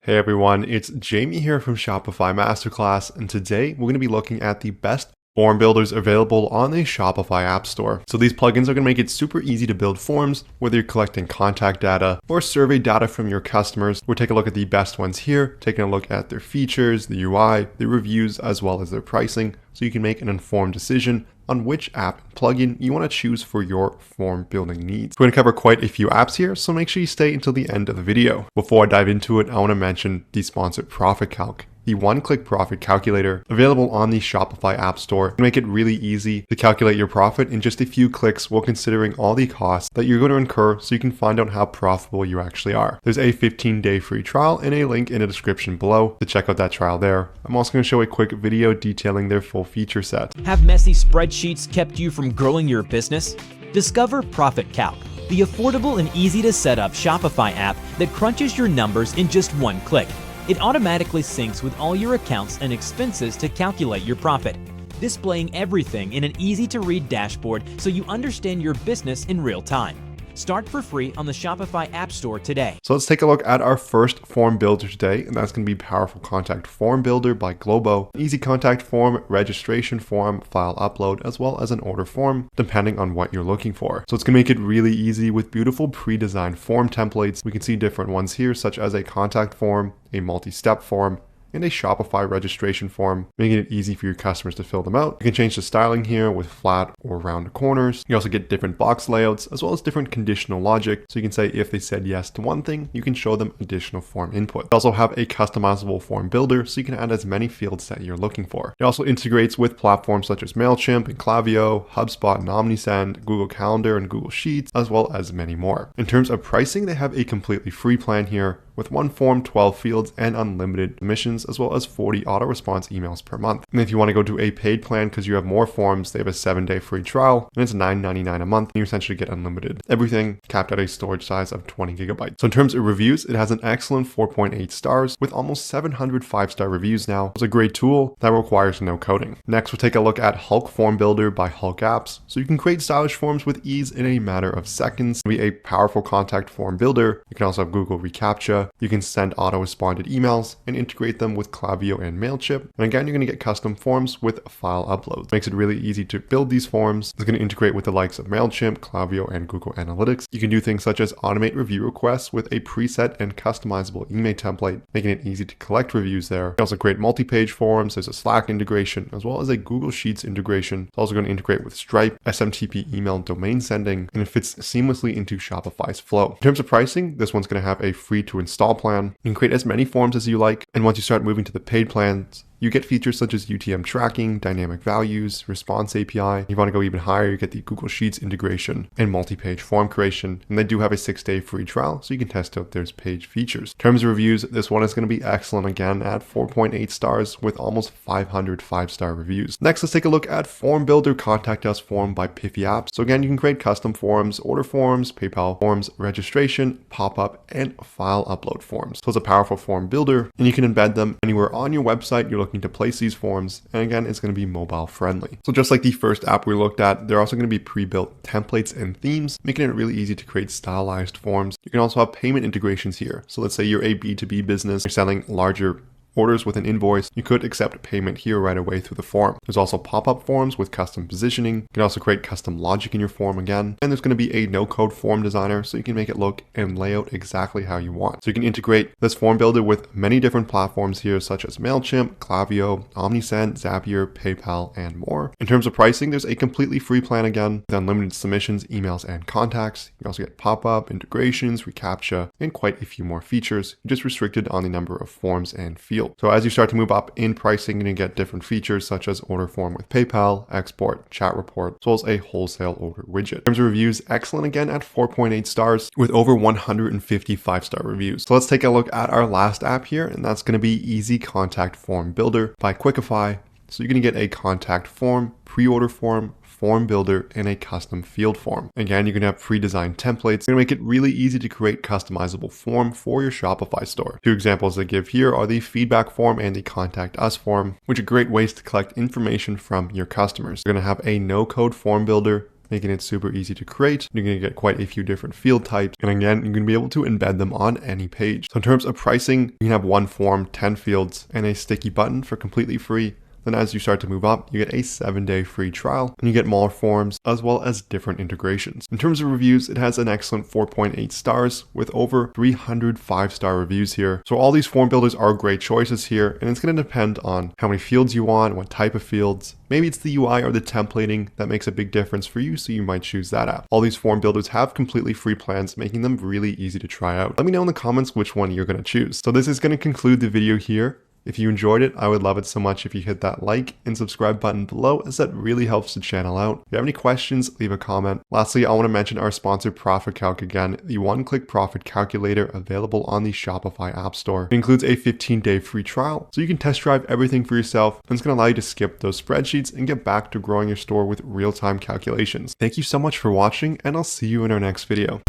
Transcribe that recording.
Hey everyone, it's Jamie here from Shopify Masterclass, and today we're going to be looking at the best form builders available on the Shopify App Store. So these plugins are going to make it super easy to build forms, whether you're collecting contact data or survey data from your customers. We'll take a look at the best ones here, taking a look at their features, the UI, the reviews, as well as their pricing, so you can make an informed decision on which app and plugin you want to choose for your form building needs. We're going to cover quite a few apps here, so make sure you stay until the end of the video. Before I dive into it, I want to mention the sponsored Profit Calc, the one-click profit calculator available on the Shopify App Store to make it really easy to calculate your profit in just a few clicks while considering all the costs that you're going to incur so you can find out how profitable you actually are. There's a 15-day free trial and a link in the description below to check out that trial there. I'm also going to show a quick video detailing their full feature set. Have messy spreadsheets kept you from growing your business? Discover Profit Calc, the affordable and easy to set up Shopify app that crunches your numbers in just one click. It automatically syncs with all your accounts and expenses to calculate your profit, displaying everything in an easy-to-read dashboard so you understand your business in real time. Start for free on the Shopify App Store today. So let's take a look at our first form builder today, and that's going to be Powerful Contact Form Builder by Globo. Easy contact form, registration form, file upload, as well as an order form, depending on what you're looking for. So it's going to make it really easy with beautiful pre-designed form templates. We can see different ones here, such as a contact form, a multi-step form, and a Shopify registration form, making it easy for your customers to fill them out. You can change the styling here with flat or round corners. You also get different box layouts as well as different conditional logic. So you can say if they said yes to one thing, you can show them additional form input. You also have a customizable form builder so you can add as many fields that you're looking for. It also integrates with platforms such as MailChimp and Klaviyo, HubSpot and OmniSend, Google Calendar and Google Sheets, as well as many more. In terms of pricing, they have a completely free plan here with one form, 12 fields, and unlimited emissions, as well as 40 auto response emails per month. And if you want to go to a paid plan because you have more forms, they have a 7-day free trial, and it's $9.99 a month. And you essentially get unlimited everything, capped at a storage size of 20 gigabytes. So in terms of reviews, it has an excellent 4.8 stars with almost 700 5-star reviews now. It's a great tool that requires no coding. Next, we'll take a look at Hulk Form Builder by Hulk Apps. So you can create stylish forms with ease in a matter of seconds. It'll be a powerful contact form builder. You can also have Google reCAPTCHA. You can send auto-responded emails and integrate them with Klaviyo and MailChimp. And again, you're going to get custom forms with file uploads. It makes it really easy to build these forms. It's going to integrate with the likes of MailChimp, Klaviyo, and Google Analytics. You can do things such as automate review requests with a preset and customizable email template, making it easy to collect reviews there. You can also create multi-page forms. There's a Slack integration, as well as a Google Sheets integration. It's also going to integrate with Stripe, SMTP email domain sending, and it fits seamlessly into Shopify's flow. In terms of pricing, this one's going to have a free to install plan. You can create as many forms as you like, and once you start moving to the paid plans, you get features such as UTM tracking, dynamic values, response API. If you want to go even higher, you get the Google Sheets integration and multi-page form creation. And they do have a 6-day free trial, so you can test out their page features. In terms of reviews, this one is going to be excellent again at 4.8 stars with almost 500 5-star reviews. Next, let's take a look at Form Builder Contact Us Form by Piffy Apps. So again, you can create custom forms, order forms, PayPal forms, registration, pop-up, and file upload forms. So it's a powerful form builder, and you can embed them anywhere on your website you're looking to place these forms, and again, it's going to be mobile friendly. So just like the first app we looked at, they're also going to be pre-built templates and themes, making it really easy to create stylized forms. You can also have payment integrations here. So let's say you're a B2B business, you're selling larger orders with an invoice, you could accept payment here right away through the form. There's also pop-up forms with custom positioning. You can also create custom logic in your form again. And there's going to be a no-code form designer so you can make it look and lay out exactly how you want. So you can integrate this form builder with many different platforms here, such as MailChimp, Klaviyo, OmniSend, Zapier, PayPal, and more. In terms of pricing, there's a completely free plan again with unlimited submissions, emails, and contacts. You can also get pop-up, integrations, reCAPTCHA, and quite a few more features. You're just restricted on the number of forms and fields. So as you start to move up in pricing, you're going to get different features such as order form with PayPal, export, chat report, as well as a wholesale order widget. In terms of reviews, excellent again at 4.8 stars with over 150 5-star reviews. So let's take a look at our last app here, and that's going to be Easy Contact Form Builder by Quickify. So you're going to get a contact form, pre-order form, form builder, and a custom field form. Again, you're going to have pre-designed templates. It's going to make it really easy to create customizable form for your Shopify store. Two examples they give here are the feedback form and the contact us form, which are great ways to collect information from your customers. You're going to have a no-code form builder, making it super easy to create. You're going to get quite a few different field types. And again, you're going to be able to embed them on any page. So in terms of pricing, you can have one form, 10 fields, and a sticky button for completely free. Then as you start to move up, you get a 7-day free trial, and you get more forms as well as different integrations. In terms of reviews, it has an excellent 4.8 stars with over 300 5-star reviews here. So all these form builders are great choices here, and it's going to depend on how many fields you want, what type of fields. Maybe it's the UI or the templating that makes a big difference for you, so you might choose that app. All these form builders have completely free plans, making them really easy to try out. Let me know in the comments which one you're going to choose. So this is going to conclude the video here. If you enjoyed it, I would love it so much if you hit that like and subscribe button below, as that really helps the channel out. If you have any questions, leave a comment. Lastly, I want to mention our sponsor Profit Calc again, the one-click profit calculator available on the Shopify App Store. It includes a 15-day free trial, so you can test drive everything for yourself, and it's going to allow you to skip those spreadsheets and get back to growing your store with real-time calculations. Thank you so much for watching, and I'll see you in our next video.